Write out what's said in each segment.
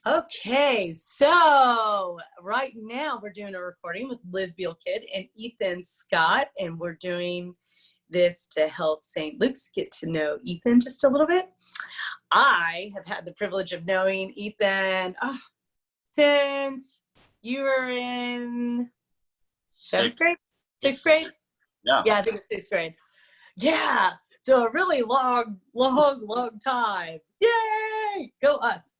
Okay, so right now we're doing a recording with Liz Beal-Kidd and Ethan Scott, and we're doing this to help St. Luke's get to know Ethan just a little bit. I have had the privilege of knowing Ethan since you were in seventh grade? Sixth grade? Yeah. Yeah, I think it's sixth grade. Yeah, so a really long time. Yay! Go us.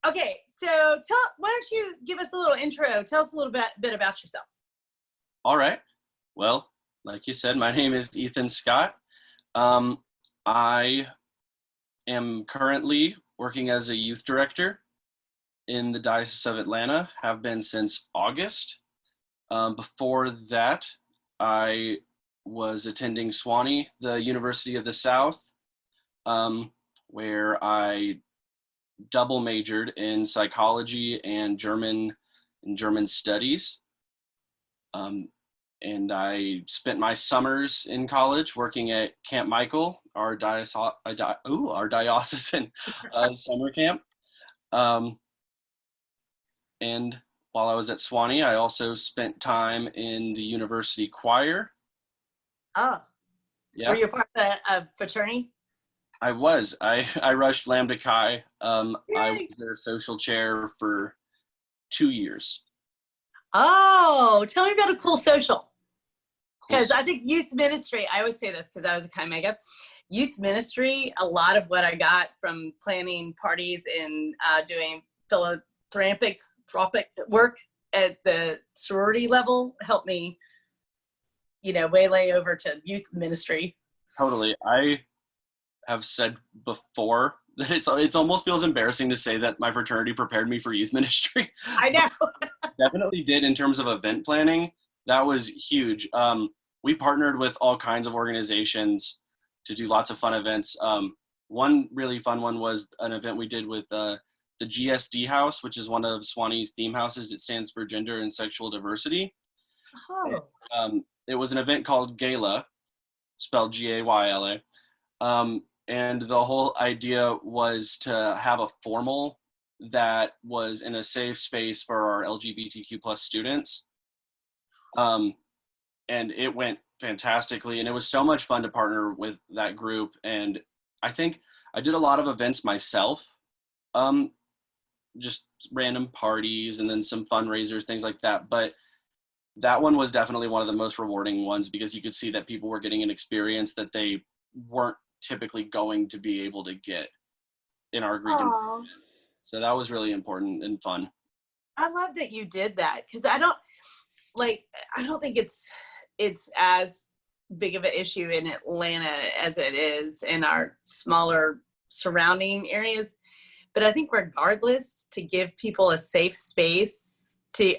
Okay, so why don't you give us a little intro? Tell us a little bit about yourself. All right. Well, like you said, my name is Ethan Scott. I am currently working as a youth director in the Diocese of Atlanta, have been since August. Before that, I was attending Sewanee, the University of the South, where I double majored in psychology and German studies. And I spent my summers in college working at Camp Michael, our diocesan summer camp. And while I was at Sewanee, I also spent time in the university choir. Oh, yeah. Were you a part of a fraternity? I was. I rushed Lambda Chi. I was their social chair for 2 years. Oh, tell me about a cool social. Because I think youth ministry, I always say this because I was a Chi Mega, youth ministry, a lot of what I got from planning parties and doing philanthropic work at the sorority level helped me, waylay over to youth ministry. Totally. I have said before that it almost feels embarrassing to say that my fraternity prepared me for youth ministry. I know. Definitely did in terms of event planning. That was huge. We partnered with all kinds of organizations to do lots of fun events. One really fun one was an event we did with the GSD House, which is one of Sewanee's theme houses. It stands for Gender and Sexual Diversity. Oh. It was an event called Gala, spelled Gayla. And the whole idea was to have a formal that was in a safe space for our LGBTQ plus students. And it went fantastically, and it was so much fun to partner with that group. And I think I did a lot of events myself, just random parties and then some fundraisers, things like that. But that one was definitely one of the most rewarding ones because you could see that people were getting an experience that they weren't typically going to be able to get in our Greek environment. So that was really important and fun. I love that you did that because I don't think it's as big of an issue in Atlanta as it is in our smaller surrounding areas. But I think regardless, to give people a safe space to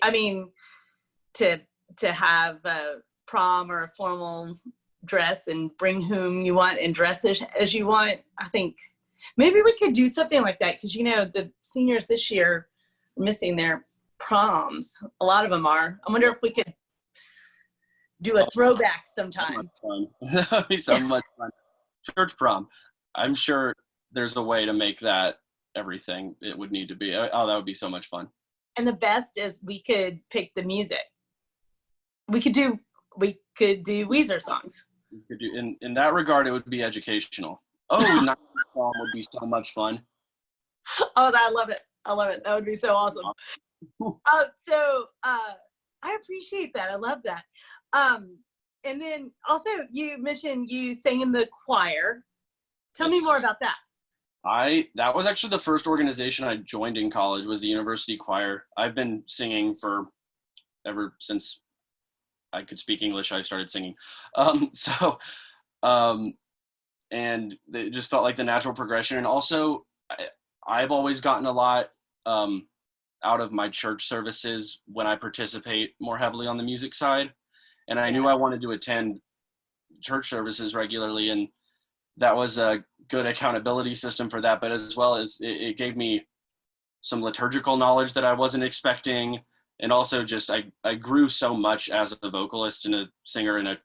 have a prom or a formal dress and bring whom you want and dress as you want, I think maybe we could do something like that because the seniors this year are missing their proms. A lot of them are. I wonder if we could do a throwback sometime. That would be so much fun. Church prom. I'm sure there's a way to make that everything it would need to be. Oh, that would be so much fun. And the best is we could pick the music. We could do Weezer songs. Could do, in that regard, it would be educational. Oh, night prom would be so much fun. Oh, I love it. That would be so awesome. So I appreciate that. I love that. And then also you mentioned you sang in the choir. Tell me more about that. That was actually the first organization I joined in college, was the university choir. I've been singing ever since I could speak English. I started singing. And it just felt like the natural progression. And also I've always gotten a lot out of my church services when I participate more heavily on the music side. And I knew I wanted to attend church services regularly, and that was a good accountability system for that. But as well as it gave me some liturgical knowledge that I wasn't expecting. And also just I grew so much as a vocalist and a singer and a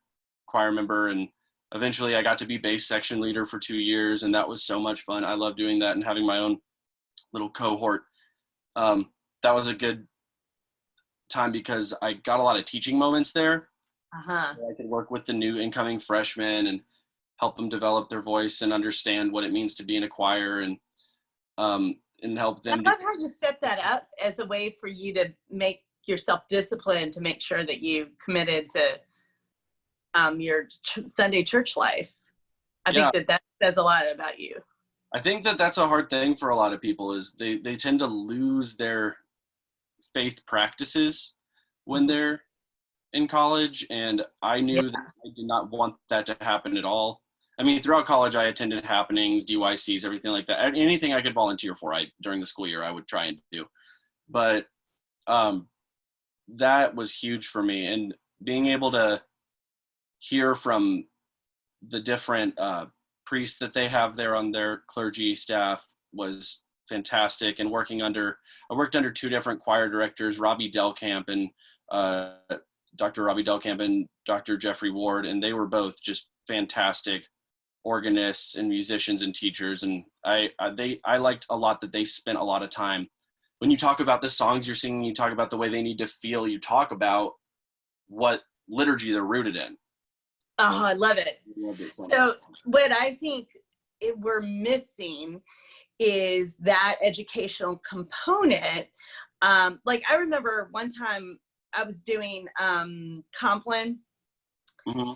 choir member. And eventually I got to be bass section leader for 2 years, and that was so much fun. I love doing that and having my own little cohort. That was a good time because I got a lot of teaching moments there. Uh-huh. I could work with the new incoming freshmen and help them develop their voice and understand what it means to be in a choir, and help I them. love how you set that up as a way for you to make yourself disciplined to make sure that you committed to your Sunday church life. I Yeah, think that says a lot about you. I think that that's a hard thing for a lot of people is they tend to lose their faith practices when they're in college, and I Yeah. knew that I did not want that to happen at all. I mean, throughout college, I attended happenings, DYCs, everything like that. Anything I could volunteer for, during the school year, I would try and do. But that was huge for me, and being able to hear from the different priests that they have there on their clergy staff was fantastic. And I worked under two different choir directors, Robbie Delcamp and Dr. Robbie Delcamp and Dr. Jeffrey Ward, and they were both just fantastic organists and musicians and teachers. And I liked a lot that they spent a lot of time. When you talk about the songs you're singing, you talk about the way they need to feel, you talk about what liturgy they're rooted in. Oh, I love it. So what I think we're missing is that educational component. Like I remember one time I was doing Compline, Mm-hmm.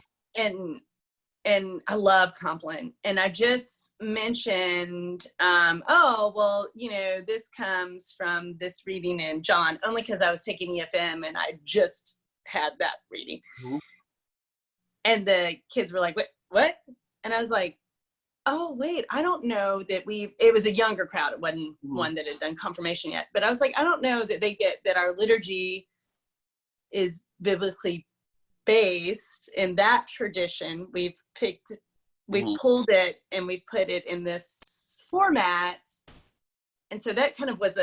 and I love Compline, and I just mentioned, oh, well, this comes from this reading in John, only because I was taking EFM and I just had that reading. Mm-hmm. And the kids were like, what? And I was like, oh, wait, I don't know that it was a younger crowd. It wasn't one that had done confirmation yet. But I was like, I don't know that they get that our liturgy is biblically based in that tradition. We've pulled it and we put it in this format. And so that kind of was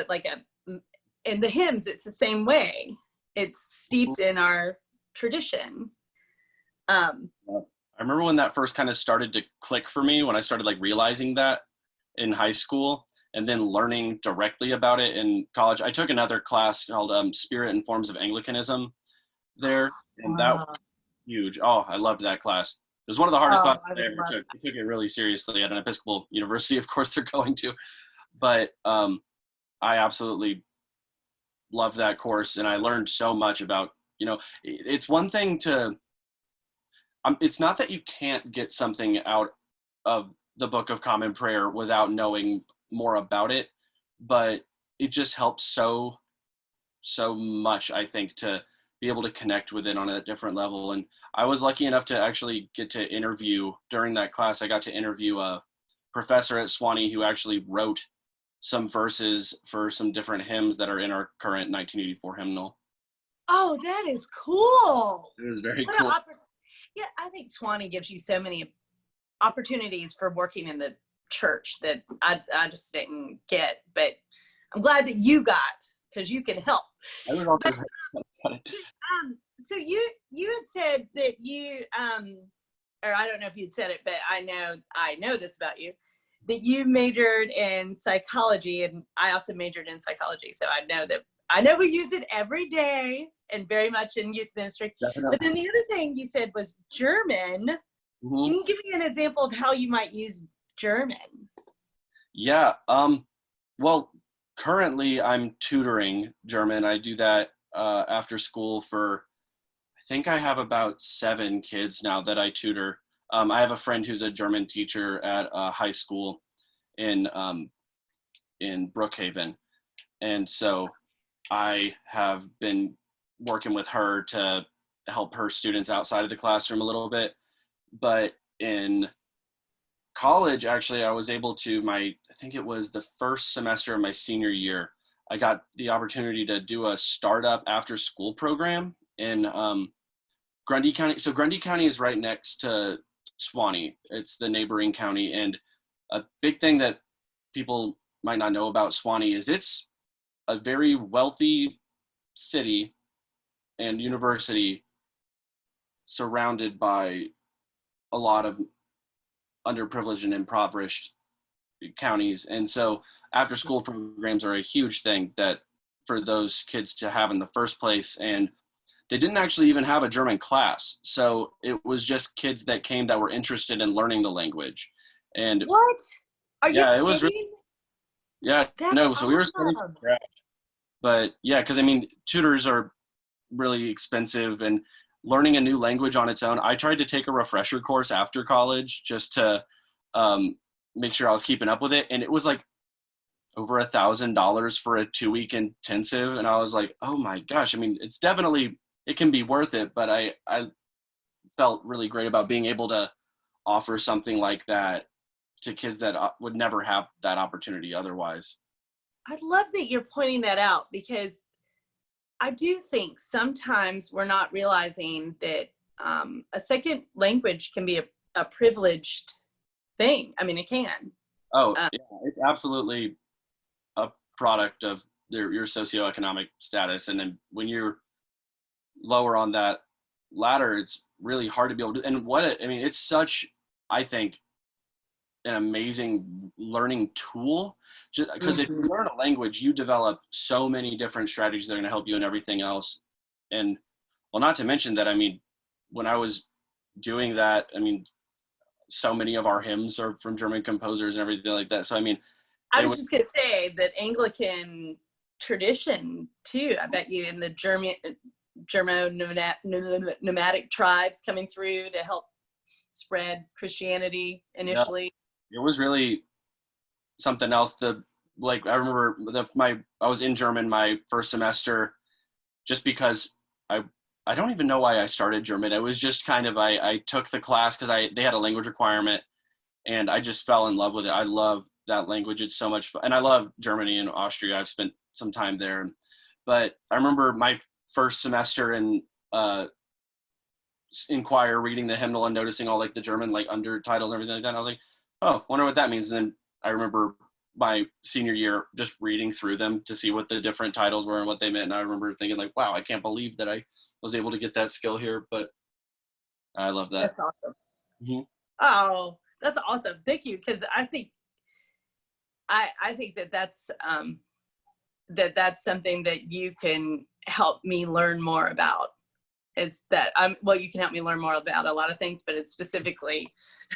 in the hymns, it's the same way. It's steeped in our tradition. I remember when that first kind of started to click for me, when I started realizing that in high school, and then learning directly about it in college. I took another class called Spirit and Forms of Anglicanism there, and that was huge. Oh, I loved that class. It was one of the hardest classes I ever took. I took it really seriously at an Episcopal university, of course they're going to, but I absolutely loved that course, and I learned so much about, it's one thing to, it's not that you can't get something out of the Book of Common Prayer without knowing more about it, but it just helps so much, I think, to be able to connect with it on a different level. And I was lucky enough to actually get to interview, during that class, I got to interview a professor at Sewanee who actually wrote some verses for some different hymns that are in our current 1984 hymnal. Oh, that is cool. It was very cool. Yeah, I think Sewanee gives you so many opportunities for working in the church that I just didn't get, but I'm glad that you got, because you can help. I was also so you had said that you or I don't know if you'd said it, but I know this about you, that you majored in psychology, and I also majored in psychology, so I know we use it every day and very much in youth ministry. Definitely. But then the other thing you said was German. Mm-hmm. Can you give me an example of how you might use German? Yeah. Well, currently I'm tutoring German. I do that after school for, I think I have about 7 kids now that I tutor. I have a friend who's a German teacher at a high school in Brookhaven. And so I have been working with her to help her students outside of the classroom a little bit. But in college, actually, I was able to, I think it was the first semester of my senior year, I got the opportunity to do a startup after school program in Grundy County. So Grundy County is right next to Sewanee. It's the neighboring county. And a big thing that people might not know about Sewanee is it's a very wealthy city and university surrounded by a lot of underprivileged and impoverished counties. And so after school programs are a huge thing that for those kids to have in the first place. And they didn't actually even have a German class. So it was just kids that came that were interested in learning the language. And What? Are you yeah, it was really, kidding? yeah, That's no. So we were starting from awesome. scratch. But yeah, because I mean, tutors are really expensive, and learning a new language on its own. I tried to take a refresher course after college just to um, make sure I was keeping up with it, and it was like over $1,000 for a 2-week intensive, and I was like, oh my gosh. I mean, it's definitely, it can be worth it, but I felt really great about being able to offer something like that to kids that would never have that opportunity otherwise. I love that you're pointing that out, because I do think sometimes we're not realizing that a second language can be a privileged thing. I mean, it can. Oh Uh, yeah, it's absolutely a product of your socioeconomic status, and then when you're lower on that ladder, it's really hard to be able to. And I mean, it's such, I think, an amazing learning tool, just because if you mhm. learn a language, you develop so many different strategies that are going to help you in everything else. And well, not to mention that, I mean, when I was doing that, I mean, so many of our hymns are from German composers and everything like that. So I mean, I it was was, just going to say that Anglican tradition too. I bet you in the German nomadic tribes coming through to help spread Christianity yeah, initially. it was really something else. Like I remember I was in German my first semester, just because I I don't even know why I started German. It was just kind of, I took the class because they had a language requirement, and I just fell in love with it. I love that language. It's so much fun. And I love Germany and Austria. I've spent some time there. But I remember my first semester in choir, reading the hymnal and noticing all like the German like undertitles and everything like that. And I was like, oh, wonder what that means. And then I remember my senior year just reading through them to see what the different titles were and what they meant. And I remember thinking like, wow, I can't believe that I was able to get that skill here. But I love that. That's awesome. Mm-hmm. Oh, that's awesome. Thank you. Because I think that that's something that you can help me learn more about. Is that well, you can help me learn more about a lot of things, but it's specifically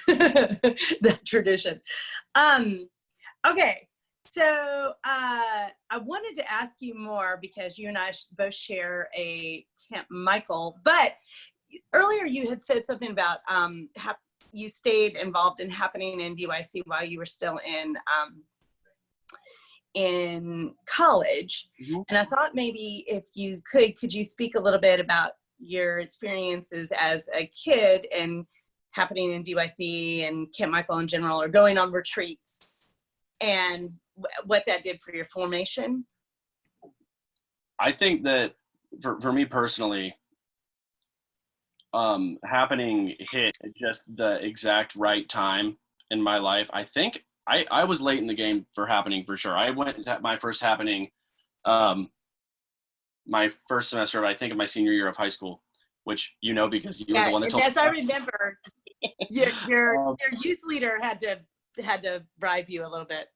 that tradition. Okay, so I wanted to ask you more because you and I both share a Camp Michael, but earlier you had said something about you stayed involved in happening in DYC while you were still in college. Mm-hmm. And I thought maybe if you could you speak a little bit about your experiences as a kid and happening in DYC and Camp Michael in general, or going on retreats, and what that did for your formation? I think that for me personally, happening hit at just the exact right time in my life. I think I was late in the game for happening for sure. I went to my first happening, my first semester, I think, of my senior year of high school, which you know because you were the Yeah, one that and told me. as I remember, your Um, youth leader had to bribe you a little bit.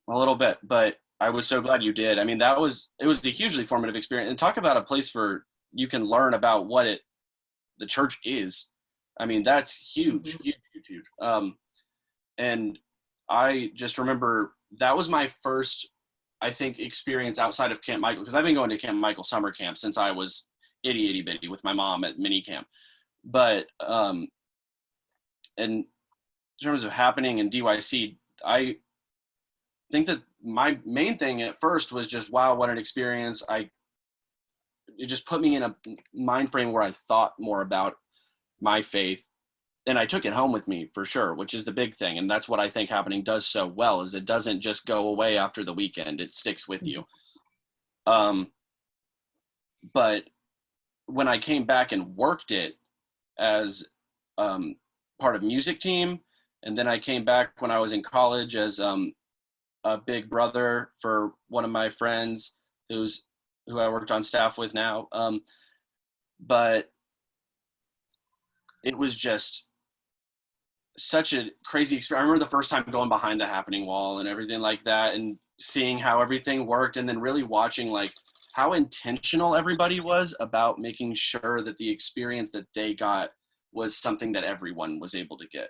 a little bit, but I was so glad you did. I mean, it was a hugely formative experience. And talk about a place where you can learn about what the church is. I mean, that's huge, Mm-hmm. huge, huge, huge. And I just remember that was my first, I think, experience outside of Camp Michael, because I've been going to Camp Michael summer camp since I was itty bitty with my mom at mini camp. But in terms of happening in DYC, I think that my main thing at first was just, wow, what an experience. It just put me in a mind frame where I thought more about my faith, and I took it home with me for sure, which is the big thing. And that's what I think happening does so well, is it doesn't just go away after the weekend. It sticks with you. But when I came back and worked it as part of music team, and then I came back when I was in college as a big brother for one of my friends who I worked on staff with now. But it was just such a crazy experience. I remember the first time going behind the happening wall and everything like that, and seeing how everything worked, and then really watching like how intentional everybody was about making sure that the experience that they got was something that everyone was able to get.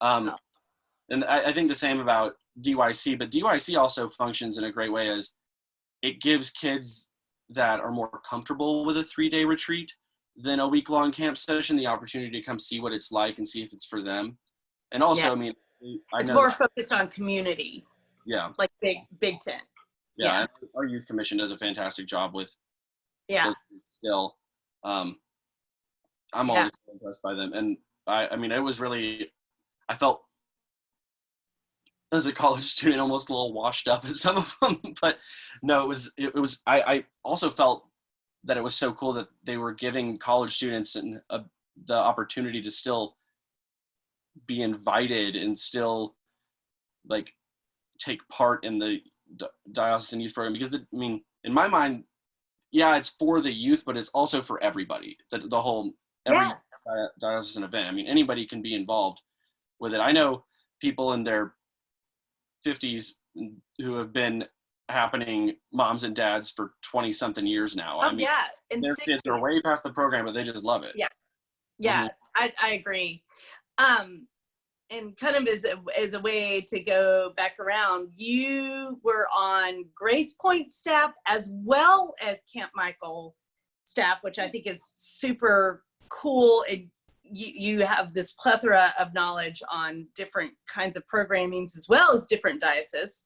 And I think the same about DYC, but DYC also functions in a great way as it gives kids that are more comfortable with a 3-day retreat than a week-long camp session the opportunity to come see what it's like and see if it's for them. And also, Yeah. I mean, it's more focused on community. Yeah. Like big tent. Yeah. Our youth commission does a fantastic job with those still. I'm always so impressed by them. And I mean, it was really, I felt as a college student almost a little washed up at some of them, but no, I also felt that it was so cool that they were giving college students the opportunity to still be invited and still like take part in the diocesan youth program, because I mean, in my mind, yeah, it's for the youth, but it's also for everybody. The whole every diocesan event. I mean, anybody can be involved with it. I know people in their 50s who have been happening moms and dads for 20 something years now. I mean, and their 60. kids are way past the program, but they just love it. I agree. And kind of as a way to go back around, you were on Grace Point staff as well as Camp Michael staff, which I think is super cool. And you have this plethora of knowledge on different kinds of programmings as well as different dioceses,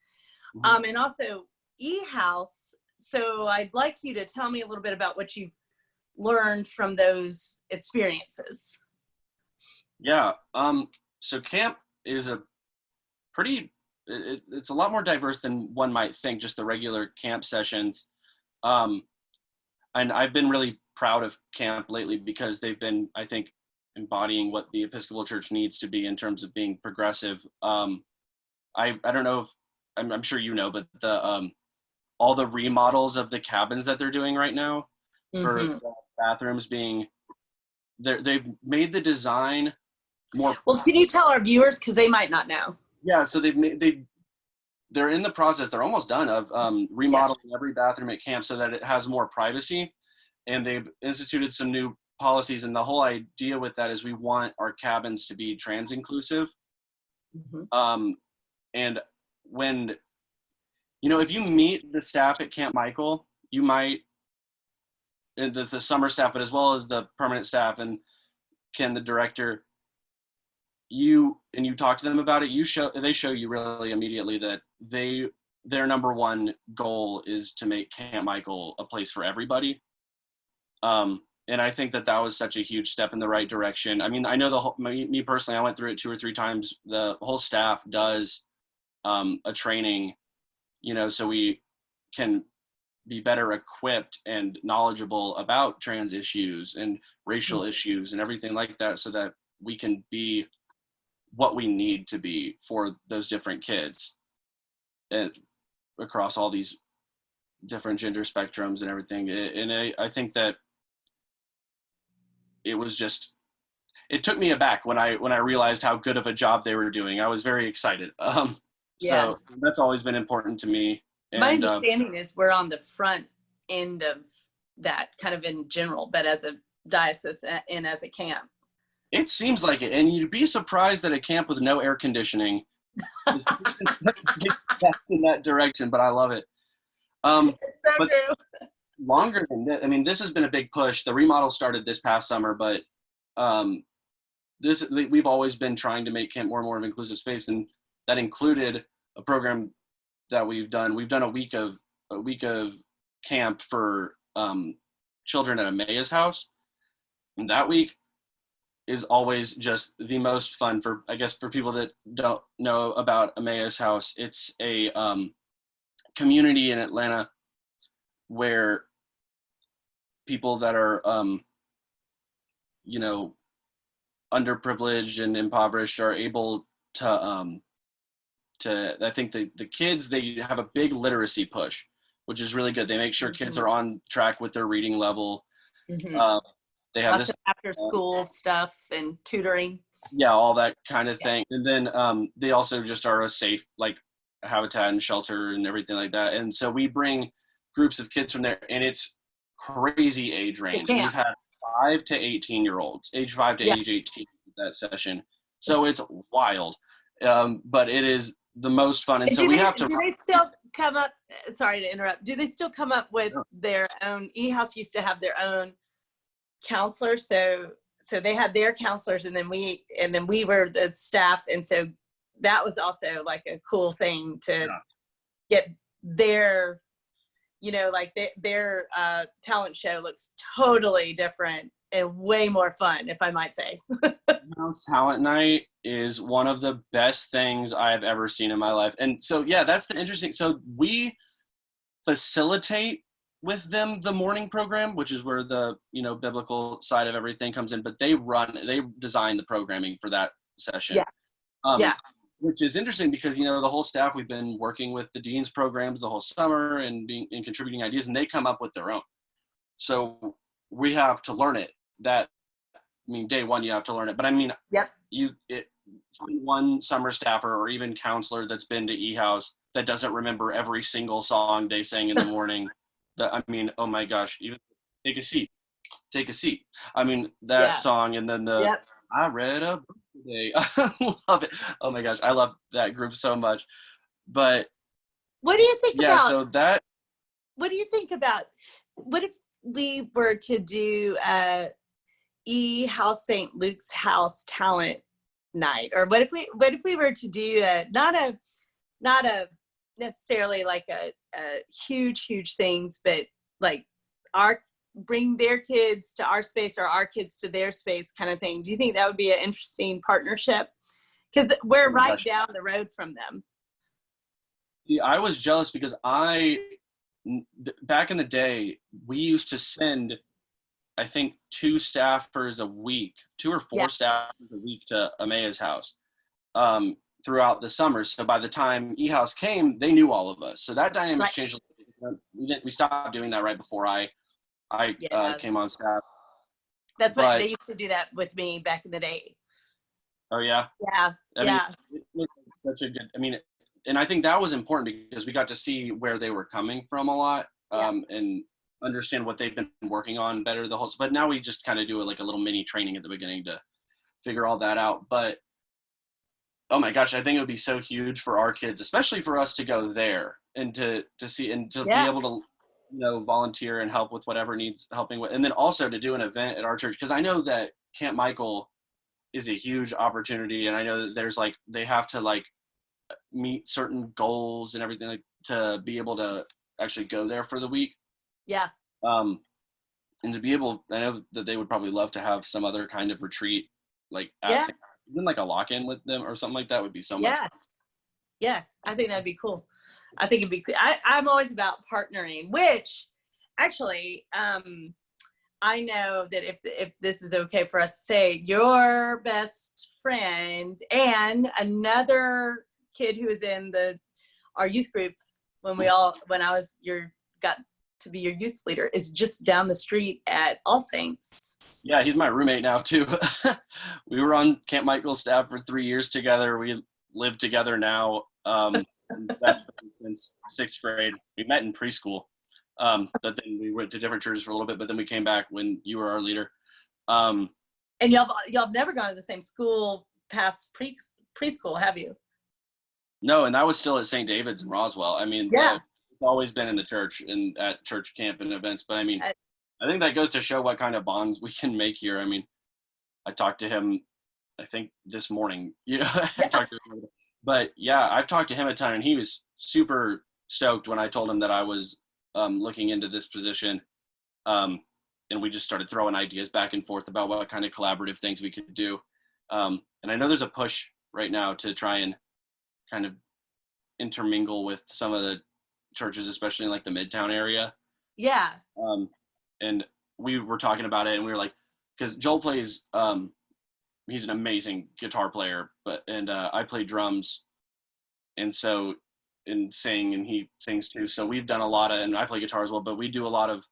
and also eHouse. So I'd like you to tell me a little bit about what you've learned from those experiences. Yeah. So camp is it's a lot more diverse than one might think, just the regular camp sessions. And I've been really proud of camp lately because they've been, I think, embodying what the Episcopal Church needs to be in terms of being progressive. I don't know if, I'm sure you know, but all the remodels of the cabins that they're doing right now for the bathrooms they've made the design more. Well, can you tell our viewers, because they might not know? Yeah, so they're in the process, they're almost done of remodeling every bathroom at camp so that it has more privacy, and they've instituted some new policies, and the whole idea with that is we want our cabins to be trans inclusive. And when, if you meet the staff at Camp Michael, you might, the summer staff, but as well as the permanent staff, and Ken, the director, you talk to them about it, they show you really immediately that their number one goal is to make Camp Michael a place for everybody. And I think that was such a huge step in the right direction. I mean, I know me personally, I went through it 2 or 3 times. The whole staff does a training, so we can be better equipped and knowledgeable about trans issues and racial issues and everything like that, so that we can be what we need to be for those different kids and across all these different gender spectrums and everything. And I think that it took me aback when I realized how good of a job they were doing. I was very excited. So that's always been important to me. And, my understanding is we're on the front end of that, kind of in general, but as a diocese and as a camp. It seems like it, and you'd be surprised that a camp with no air conditioning is in that direction, but I love it. It's so true. Longer than that, I mean, this has been a big push. The remodel started this past summer, but we've always been trying to make camp more and more of an inclusive space, and that included a program that we've done. We've done a week of camp for children at Emmaus House, and that week is always just the most fun for people that don't know about Emmaus House. It's a community in Atlanta where people that are underprivileged and impoverished are able to I think the kids, they have a big literacy push, which is really good. They make sure kids are on track with their reading level. They have lots of after school stuff and tutoring. Yeah, all that kind of thing. And then they also just are a safe, like, habitat and shelter and everything like that. And so we bring groups of kids from there, and it's crazy age The range. We've camp. had 5 to 18-year-olds, age 5 to Yeah. age 18 that session. So it's wild, but it is the most fun. And And so we have to. do they still come up? Sorry to interrupt. Do they still come up with their own? eHouse used to have their own counselors, so they had their counselors, and then we were the staff, and so that was also like a cool thing to get their, like their talent show looks totally different and way more fun, if I might say. House Talent Night is one of the best things I have ever seen in my life. And so, yeah, that's the interesting. So we facilitate with them the morning program, which is where the, biblical side of everything comes in, but they design the programming for that session. Yeah. Which is interesting because, the whole staff, we've been working with the dean's programs the whole summer and contributing ideas, and they come up with their own. So we have to learn it. Day one, you have to learn it. But one summer staffer or even counselor that's been to eHouse that doesn't remember every single song they sang in the morning. Oh my gosh, even take a seat. That song, and then I read a book today. I love it. Oh my gosh, I love that group so much. But what do you think about? What do you think about? What if we were to do eHouse St. Luke's House Talent Night, or what if we were to do not a necessarily like a huge things, but like bring their kids to our space or our kids to their space kind of thing? Do you think that would be an interesting partnership? Because we're right down the road from them. Yeah, I was jealous because back in the day, we used to send, I think, 2 staffers a week, 2 or 4 staffers a week to Amea's house throughout the summer. So by the time eHouse came, they knew all of us. So that dynamic changed. We stopped doing that right before I came on staff. That's what they used to do that with me back in the day. Oh yeah. Yeah. It was such a good. And I think that was important because we got to see where they were coming from a lot, and understand what they've been working on better the whole. But now we just kind of do like a little mini training at the beginning to figure all that out. But oh my gosh, I think it would be so huge for our kids, especially for us to go there and to see and to be able to volunteer and help with whatever needs helping with, and then also to do an event at our church, because I know that Camp Michael is a huge opportunity, and I know that there's like they have to like meet certain goals and everything like to be able to actually go there for the week. And to be able, I know that they would probably love to have some other kind of retreat, like even like a lock-in with them or something like that would be so much fun. Yeah, I think that'd be cool. I think it'd be cool. I'm always about partnering, which actually, I know that if this is okay for us to say, your best friend and another kid who was in our youth group when I was got to be your youth leader is just down the street at All Saints. Yeah, he's my roommate now too. We were on Camp Michael's staff for 3 years together. We live together now. That's since 6th grade. We met in preschool, but then we went to different churches for a little bit. But then we came back when you were our leader. And y'all have never gone to the same school past preschool, have you? No, and that was still at St. David's in Roswell. It's always been in the church and at church camp and events. But I think that goes to show what kind of bonds we can make here. I talked to him, I think this morning, I talked to him. But yeah, I've talked to him a ton, and he was super stoked when I told him that I was looking into this position. And we just started throwing ideas back and forth about what kind of collaborative things we could do. And I know there's a push right now to try and kind of intermingle with some of the churches, especially in like the Midtown area. Yeah. And we were talking about it, and we were like, because Joel plays, he's an amazing guitar player, and I play drums, and sing, and he sings too. So we've done a lot of, and I play guitar as well, but we do a lot of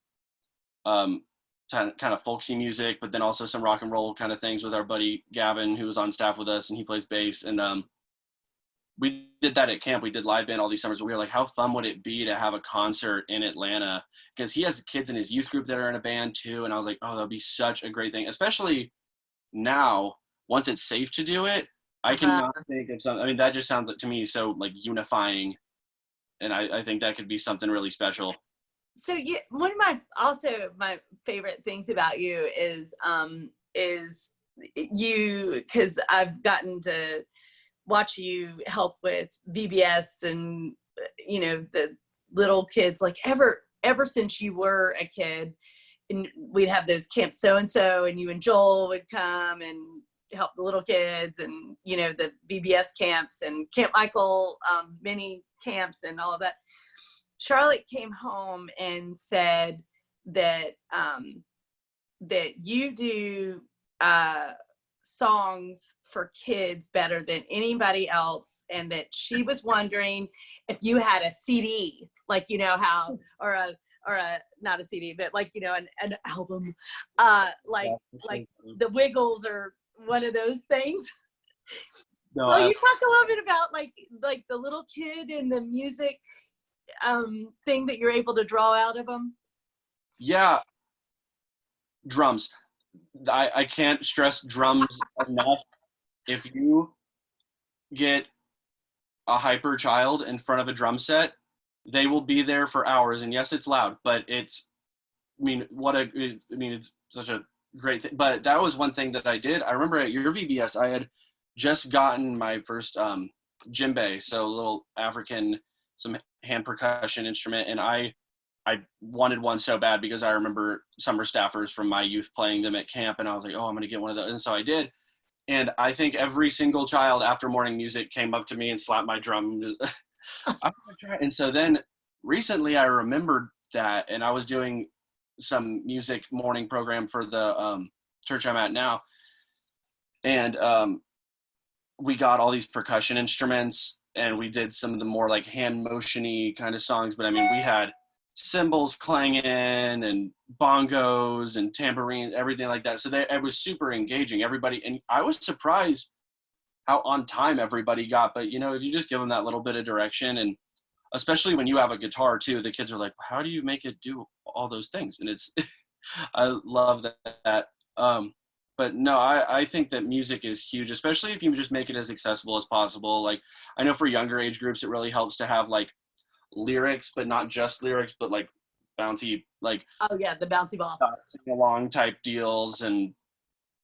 kind of folksy music, but then also some rock and roll kind of things with our buddy Gavin, who was on staff with us, and he plays bass. And we did that at camp. We did live band all these summers. But we were like, how fun would it be to have a concert in Atlanta? Because he has kids in his youth group that are in a band too. And I was like, oh, that'd be such a great thing, especially now, once it's safe to do it. I cannot think of something. I mean, that just sounds like, to me, so like unifying. And I think that could be something really special. So one of my favorite things about you is you, because I've gotten to watch you help with VBS and, you know, the little kids, like ever since you were a kid, and we'd have those camp so-and-so, and you and Joel would come and help the little kids, and, you know, the VBS camps and Camp Michael mini camps and all of that. Charlotte came home and said that that you do songs for kids better than anybody else, and that she was wondering if you had a CD, like, you know how, or a not a CD, but like, you know, an album, like the Wiggles or one of those things. No, Well, you talk a little bit about like the little kid and the music thing that you're able to draw out of them. Yeah, drums. I can't stress drums enough. If you get a hyper child in front of a drum set, they will be there for hours. And yes, it's loud, but it's such a great thing. But that was one thing that I did. I remember at your VBS, I had just gotten my first djembe, so a little African, some hand percussion instrument, and I wanted one so bad because I remember summer staffers from my youth playing them at camp, and I was like, oh, I'm going to get one of those. And so I did. And I think every single child after morning music came up to me and slapped my drum. And so then recently I remembered that, and I was doing some music morning program for the church I'm at now. And we got all these percussion instruments, and we did some of the more like hand motion-y kind of songs. But I mean, we had cymbals clanging and bongos and tambourines, everything like that. So it was super engaging, everybody. And I was surprised how on time everybody got. But, you know, if you just give them that little bit of direction, and especially when you have a guitar too, the kids are like, how do you make it do all those things? And it's, I love that. But no, I think that music is huge, especially if you just make it as accessible as possible. Like, I know for younger age groups, it really helps to have like lyrics, but not just lyrics, but like bouncy, like, oh yeah, the bouncy ball, sing along type deals. And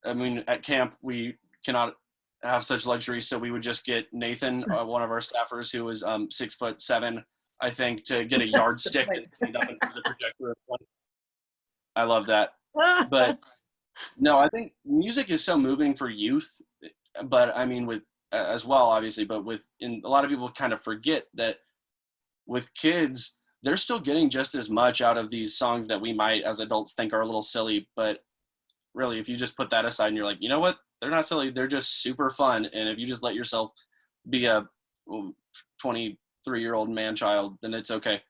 I mean, at camp we cannot have such luxury, so we would just get Nathan, one of our staffers, who was 6'7", I think, to get a yardstick and stand up and the projector. I love that. But no, I think music is so moving for youth, but I mean with as well, obviously, but a lot of people kind of forget that with kids, they're still getting just as much out of these songs that we might as adults think are a little silly. But really, if you just put that aside and you're like, you know what, they're not silly, they're just super fun. And if you just let yourself be a 23-year-old man-child, then it's okay.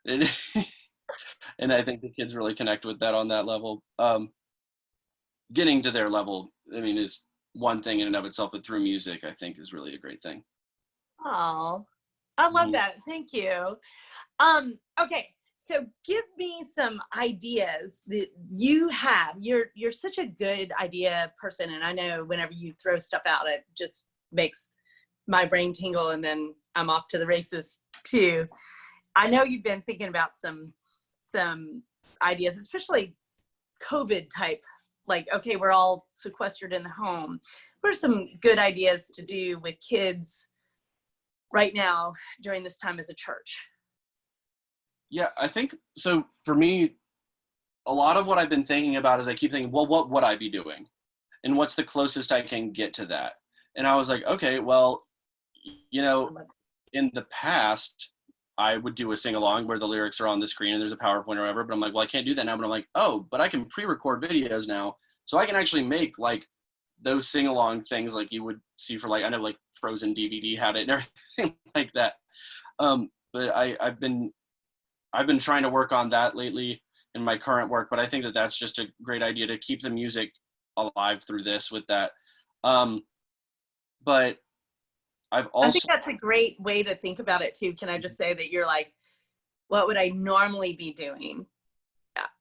And I think the kids really connect with that on that level. Getting to their level, I mean, is one thing in and of itself, but through music, I think, is really a great thing. Oh, I love that. Thank you. Okay, so give me some ideas that you have. You're such a good idea person, and I know whenever you throw stuff out, it just makes my brain tingle, and then I'm off to the races too. I know you've been thinking about some ideas, especially COVID type. Like, okay, we're all sequestered in the home. What are some good ideas to do with kids right now during this time as a church? Yeah, I think so. For me, a lot of what I've been thinking about is I keep thinking, well, what would I be doing? And what's the closest I can get to that? And I was like, okay, well, you know, in the past, I would do a sing-along where the lyrics are on the screen and there's a PowerPoint or whatever, but I'm like, well, I can't do that now. But I'm like, oh, but I can pre-record videos now. So I can actually make like those sing-along things like you would see for like, I know like Frozen DVD had it and everything like that. But I've been trying to work on that lately. in my current work, but I think that that's just a great idea to keep the music alive through this with that. But I've I think also, that's a great way to think about it too. Can I just say that you're like, what would I normally be doing?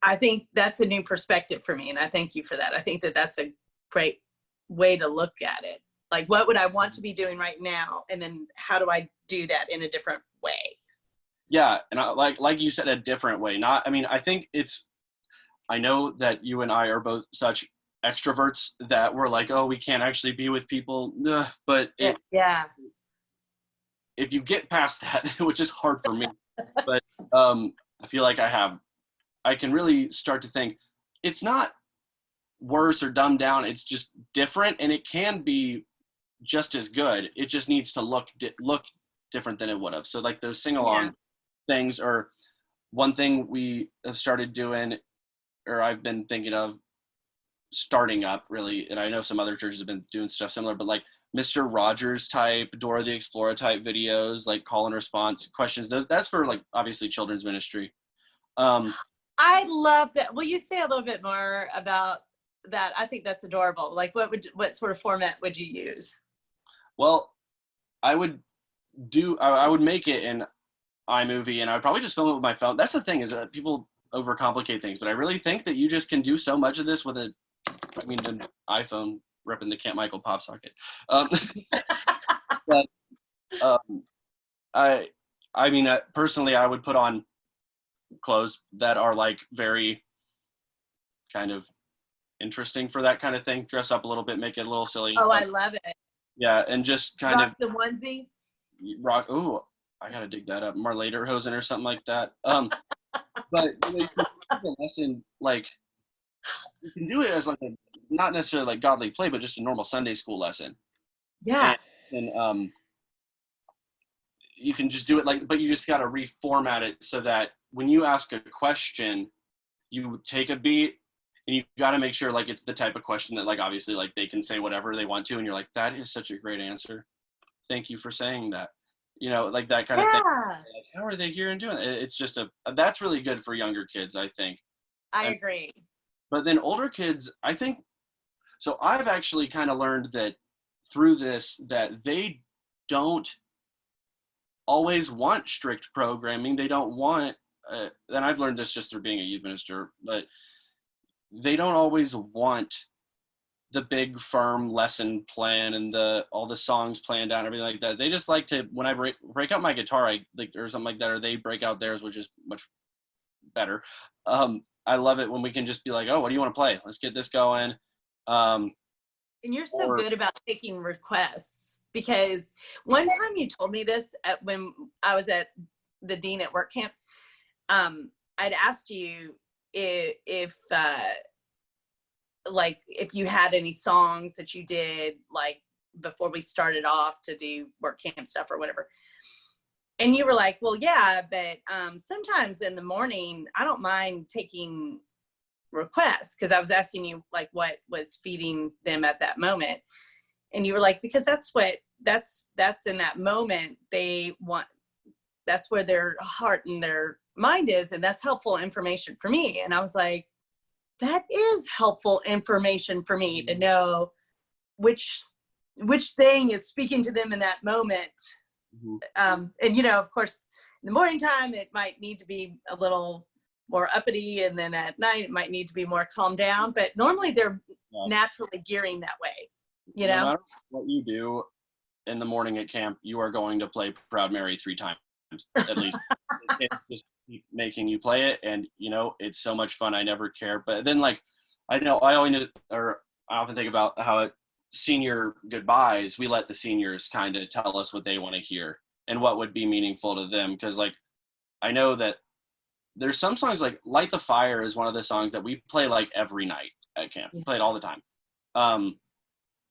I think that's a new perspective for me, and I thank you for that. I think that that's a great way to look at it. Like, what would I want to be doing right now, and then how do I do that in a different way? yeah, and like you said, a different way. Not, I mean, I think I know that you and I are both such extroverts that we're like, oh, we can't actually be with people. Ugh. But Yeah. if you get past that, which is hard for me, but I feel like I can really start to think it's not worse or dumbed down. It's just different, and it can be just as good. It just needs to look different than it would have. So like those sing-along things, or one thing we have started doing, or I've been thinking of starting up really, and I know some other churches have been doing stuff similar, but like Mr. Rogers type, Dora the Explorer type videos, like call and response questions. That's for like obviously children's ministry. I love that. Will you say a little bit more about that? I think that's adorable. Like, what sort of format would you use? Well, I would make it in iMovie, and I would probably just film it with my phone. That's the thing, is that people overcomplicate things, but I really think that you just can do so much of this with an iPhone, repping the Camp Michael pop socket. But I mean, personally, I would put on clothes that are like very kind of interesting for that kind of thing. Dress up a little bit, make it a little silly. Oh, fun. I love it. Yeah, and just kind rock of the onesie. Rock. Oh, I gotta dig that up. Marladerhosen or something like that. But you can do a lesson, like you can do it as like not necessarily like godly play, but just a normal Sunday school lesson. Yeah. And you can just do it like, but you just got to reformat it so that when you ask a question, you take a beat, and you got to make sure like it's the type of question that like obviously like they can say whatever they want to, and you're like, that is such a great answer. Thank you for saying that. You know, like that kind of thing. Like, how are they here and doing it? It's just that's really good for younger kids, I think. I agree. But then older kids, I think, so I've actually kind of learned that through this, that they don't always want strict programming. They don't want, and I've learned this just through being a youth minister, but they don't always want the big firm lesson plan and all the songs planned out and everything like that. They just like to, when I break out my guitar, or something like that, or they break out theirs, which is much better. I love it when we can just be like, oh, what do you want to play? Let's get this going. And you're so good about taking requests, because one time you told me this when I was at the Dean at Work camp. I'd asked you if you had any songs that you did like before we started off to do work camp stuff or whatever. And you were like, well, yeah, but sometimes in the morning, I don't mind taking requests, because I was asking you like what was feeding them at that moment. And you were like, because that's in that moment they want, that's where their heart and their mind is, and that's helpful information for me. And I was like, that is helpful information for me to know which thing is speaking to them in that moment. And of course, in the morning time, it might need to be a little more uppity, and then at night it might need to be more calmed down. But normally they're naturally gearing that way. No matter what you do in the morning at camp, you are going to play Proud Mary 3 times at least. It's just keep making you play it, and it's so much fun. I never care. But then I often think about how at senior goodbyes, we let the seniors kind of tell us what they want to hear and what would be meaningful to them, because I know that there's some songs like Light the Fire is one of the songs that we play like every night at camp. We play it all the time.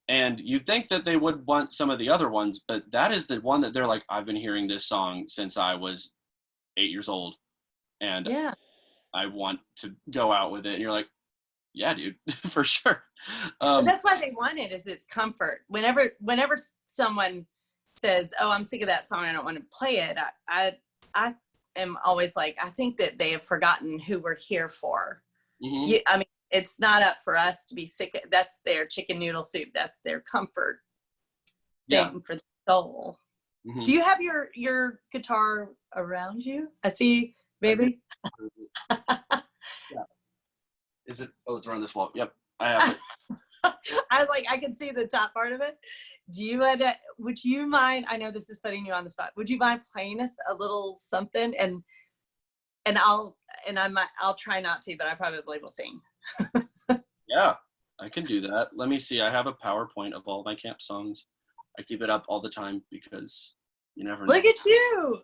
And you'd think that they would want some of the other ones, but that is the one that they're like, I've been hearing this song since I was 8 years old, and I want to go out with it. And you're like, yeah, dude, for sure. That's why they want it, is it's comfort. Whenever someone says, oh, I'm sick of that song, I don't want to play it, am always like, I think that they have forgotten who we're here for. Mhm. I mean, it's not up for us to be sick. That's their chicken noodle soup. That's their comfort Yeah. thing for the soul. Mhm. Do you have your guitar around you? I see, baby. Yeah. Is it? Oh, it's around this wall. Yep, I have it. I was like, I can see the top part of it. Would you mind, I know this is putting you on the spot, would you mind playing us a little something, and I'll try not to, but I probably will sing. Yeah, I can do that. Let me see. I have a PowerPoint of all my camp songs. I keep it up all the time because you never know. Look at you.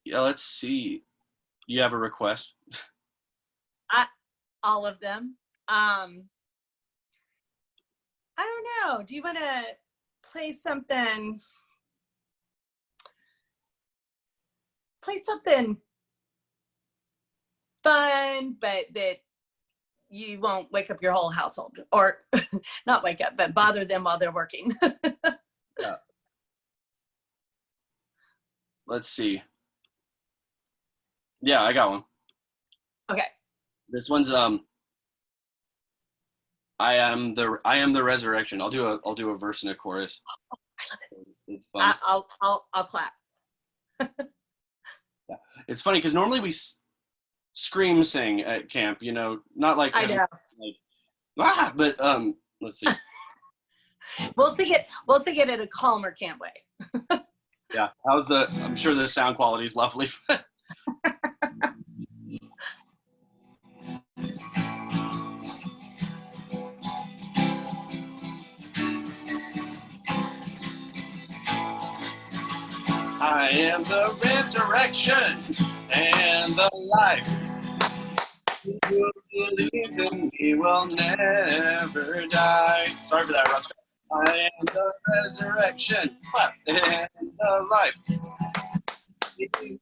Yeah, let's see. You have a request? All of them. I don't know. Do you want to play something? Play something fun, but that you won't wake up your whole household, or not wake up, but bother them while they're working. Yeah. Let's see. Yeah, I got one. Okay. This one's I am the resurrection. I'll do a verse and a chorus. I love it. It's fun. I'll clap. Yeah. It's funny because normally we scream sing at camp, not like I know. but let's see. We'll sing it in a calmer camp way. Yeah. I'm sure the sound quality is lovely. I am the resurrection and the life. Who believes in me will never die. Sorry for that, Russ. I am the resurrection and the life. Who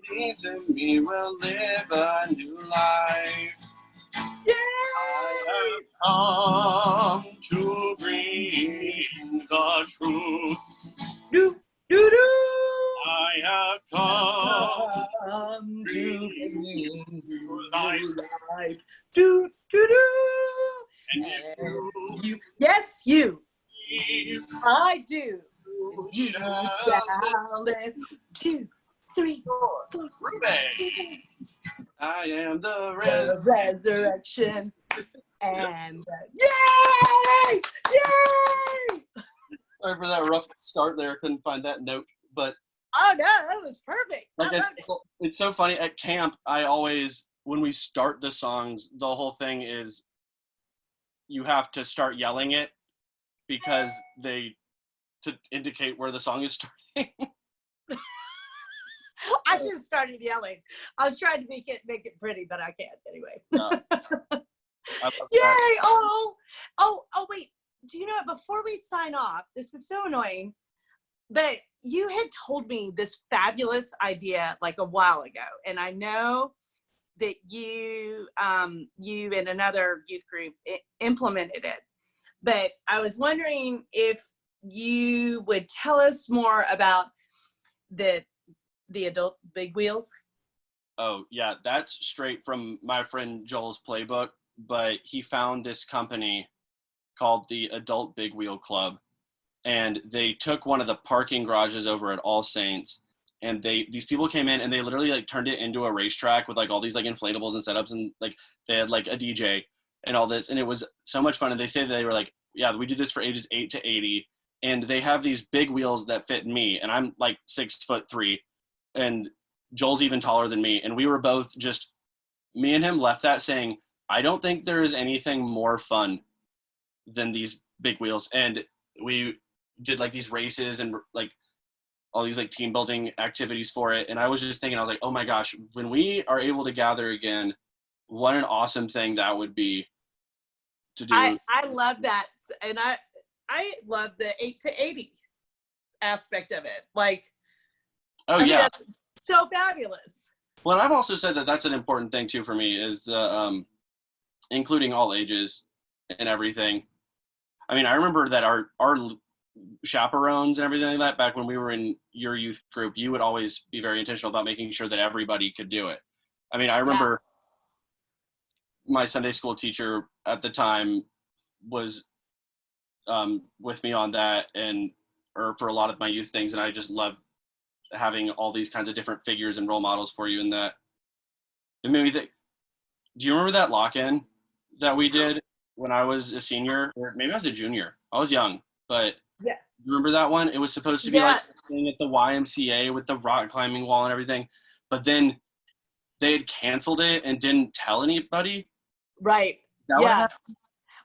believes in me will live a new life. Yay! I have come to bring the truth. Do do do. I have come Come to bring life. Do do do. And You, yes, you. you I do. You shall shall live. 2, 3, 4. Ruby. I am the The resurrection and yay! Yay! Sorry for that rough start there. Couldn't find that note, but Oh no, that was perfect. I loved it. it's so funny at camp. When we start the songs, the whole thing is you have to start yelling it because to indicate where the song is starting. I should have started yelling. I was trying to make it pretty, but I can't anyway. I love Yay! that. Oh, wait. Do you know what? Before we sign off, this is so annoying, but you had told me this fabulous idea like a while ago, and I know that you and another youth group implemented it, but I was wondering if you would tell us more about the adult big wheels. Oh yeah, that's straight from my friend Joel's playbook, but he found this company called the Adult Big Wheel Club, and they took one of the parking garages over at All Saints, and these people came in and they literally like turned it into a racetrack with like all these like inflatables and setups, and like they had like a DJ and all this, and it was so much fun. And they say that they were like, yeah, we do this for ages 8 to 80, and they have these big wheels that fit me, and I'm like 6'3", and Joel's even taller than me, and we were both just, me and him left that saying, I don't think there is anything more fun than these big wheels. And we did like these races and like all these like team building activities for it. And I was just thinking, I was like, oh my gosh, when we are able to gather again, what an awesome thing that would be to do. I love that. And I love the 8 to 80 aspect of it. Like, Oh, I mean, yeah. that's so fabulous. Well, I've also said that that's an important thing too for me is including all ages and everything. I mean, I remember that our chaperones and everything like that, back when we were in your youth group, you would always be very intentional about making sure that everybody could do it. I mean, I remember my Sunday school teacher at the time was with me on that, or for a lot of my youth things, and I just love having all these kinds of different figures and role models for you. And that it made me think, do you remember that lock-in that we did when I was a senior, or maybe I was a junior? I was young, but Yeah. you remember that one? It was supposed to be like staying at the YMCA with the rock climbing wall and everything, but then they had canceled it and didn't tell anybody. Right. That Yeah.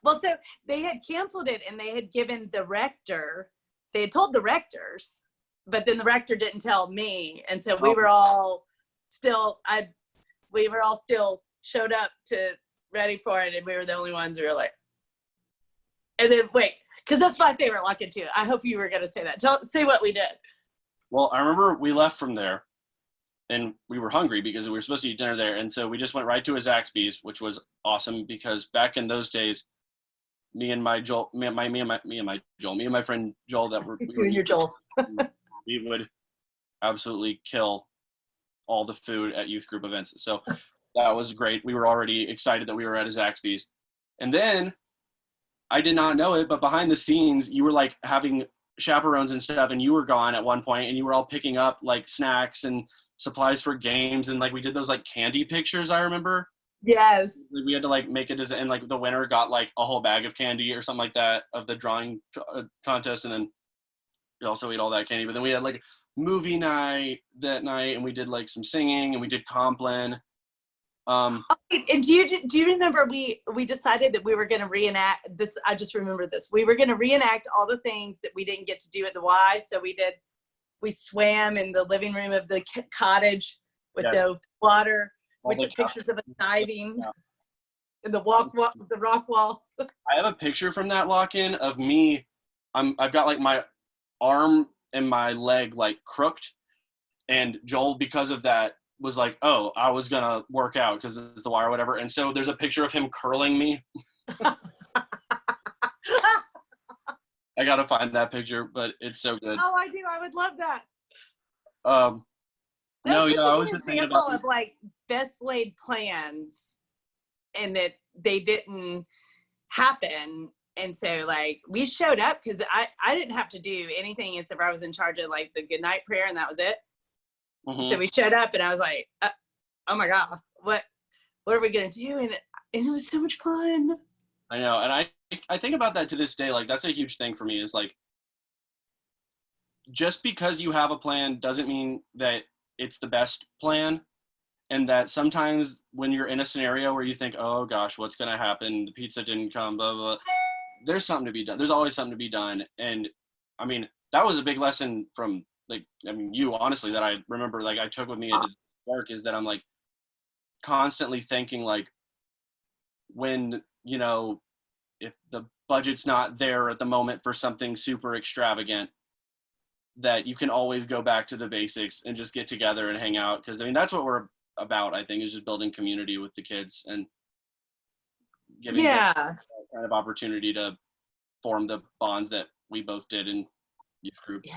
Well, so they had canceled it, and they had given the rector, they had told the rectors, but then the rector didn't tell me. And so we were all still, we were all still showed up to ready for it. And we were the only ones who were like, and then wait, because that's my favorite lock-in too. I hope you were going to say that. Say what we did. Well, I remember we left from there and we were hungry because we were supposed to eat dinner there. And so we just went right to a Zaxby's, which was awesome because back in those days, me and my friend Joel, that were You and your Joel. we would absolutely kill all the food at youth group events. So that was great. We were already excited that we were at a Zaxby's. And then I did not know it, but behind the scenes, you were like having chaperones and stuff, and you were gone at one point, and you were all picking up like snacks and supplies for games, and like we did those like candy pictures, I remember. Yes. We had to like make it as, and like the winner got like a whole bag of candy or something like that of the drawing contest, and then we also ate all that candy. But then we had like movie night that night, and we did like some singing, and we did Compline. And do you remember we decided that we were going to reenact this? I just remember this. We were going to reenact all the things that we didn't get to do at the Y. So we swam in the living room of the cottage with the water. We took pictures of us diving in the the rock wall. I have a picture from that lock-in of me. I've got like my arm and my leg like crooked, and Joel, because of that, was like, oh, I was gonna work out because it's the Y or whatever. And so there's a picture of him curling me. I gotta find that picture, but it's so good. Oh, I do. I would love that. No, yeah, I was an just thinking example about of like best laid plans, and that they didn't happen. And so like we showed up because I didn't have to do anything except I was in charge of like the goodnight prayer, and that was it. Mm-hmm. So we showed up, and I was like, oh my God, what are we gonna do? And it was so much fun. I know, and I think about that to this day. Like that's a huge thing for me, is like, just because you have a plan doesn't mean that it's the best plan. And that sometimes when you're in a scenario where you think, oh gosh, what's gonna happen? The pizza didn't come, blah, blah, blah. There's something to be done. There's always something to be done. And I mean, that was a big lesson from like, I mean, you honestly, that I remember, like I took with me into work, is that I'm like constantly thinking like, when, you know, if the budget's not there at the moment for something super extravagant, that you can always go back to the basics and just get together and hang out. Cause I mean, that's what we're about, I think, is just building community with the kids and giving them that kind of opportunity to form the bonds that we both did in youth groups.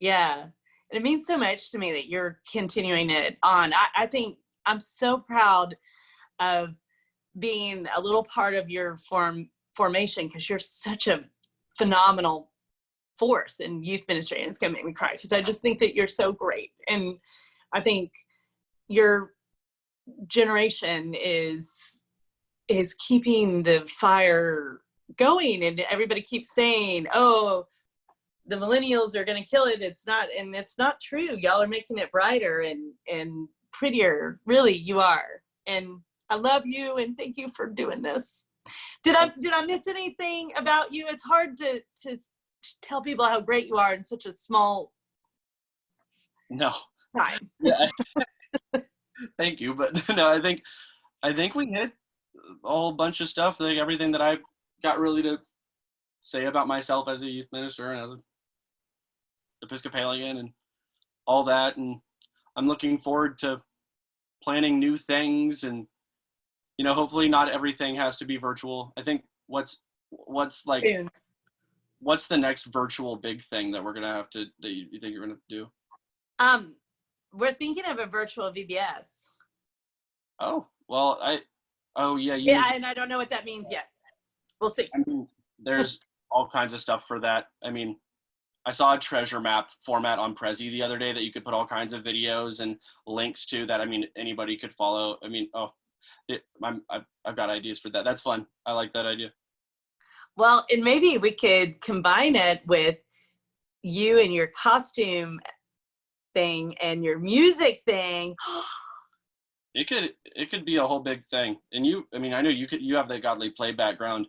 Yeah. And it means so much to me that you're continuing it on. I think I'm so proud of being a little part of your formation, because you're such a phenomenal force in youth ministry, and it's gonna make me cry because I just think that you're so great. And I think your generation is keeping the fire going, and everybody keeps saying, oh, the millennials are going to kill it. It's not, and it's not true. Y'all are making it brighter and prettier. Really, you are. And I love you, and thank you for doing this. Did I miss anything about you? It's hard to tell people how great you are in such a small time. Yeah. Thank you, but no, I think we hit a whole bunch of stuff, like everything that I got really to say about myself as a youth minister and as an Episcopalian and all that. And I'm looking forward to planning new things, and hopefully not everything has to be virtual. I think what's like what's the next virtual big thing that we're gonna have to that you think you're gonna do? We're thinking of a virtual VBS. Oh, well, yeah, Yeah, and I don't know what that means yet. We'll see. I mean, there's all kinds of stuff for that. I mean, I saw a treasure map format on Prezi the other day that you could put all kinds of videos and links to that. I mean, anybody could follow. I mean, I've got ideas for that. That's fun. I like that idea. Well, and maybe we could combine it with you and your costume thing and your music thing. It could be a whole big thing. And I mean, I know you have the Godly Play background.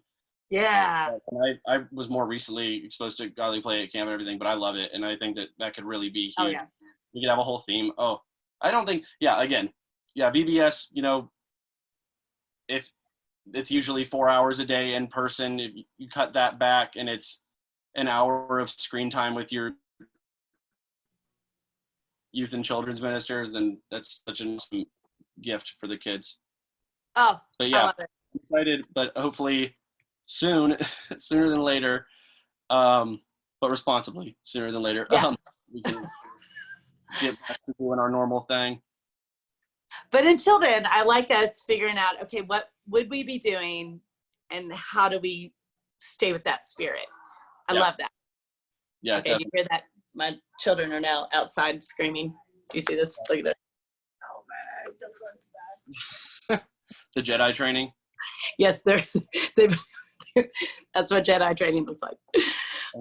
Yeah. And I was more recently exposed to Godly Play at camp and everything, but I love it. And I think that could really be huge. Oh, yeah. You could have a whole theme. Oh, I don't think, again, VBS, if it's usually 4 hours a day in person, if you cut that back and it's an hour of screen time with your youth and children's ministers, then that's such an awesome gift for the kids. Oh, but I love it. I'm excited, but hopefully sooner than later, but responsibly sooner than later. Yeah. We can get back to doing our normal thing. But until then, I like us figuring out, okay, what would we be doing and how do we stay with that spirit? I love that. Yeah. Okay, do you hear that? My children are now outside screaming. Do you see this? Look at this. The Jedi training. Yes, that's what Jedi training looks like.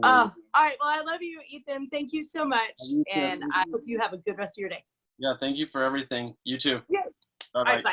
All right. Well, I love you, Ethan. Thank you so much. And I hope you have a good rest of your day. Yeah. Thank you for everything. You too. Yeah. Bye-bye. All right, bye.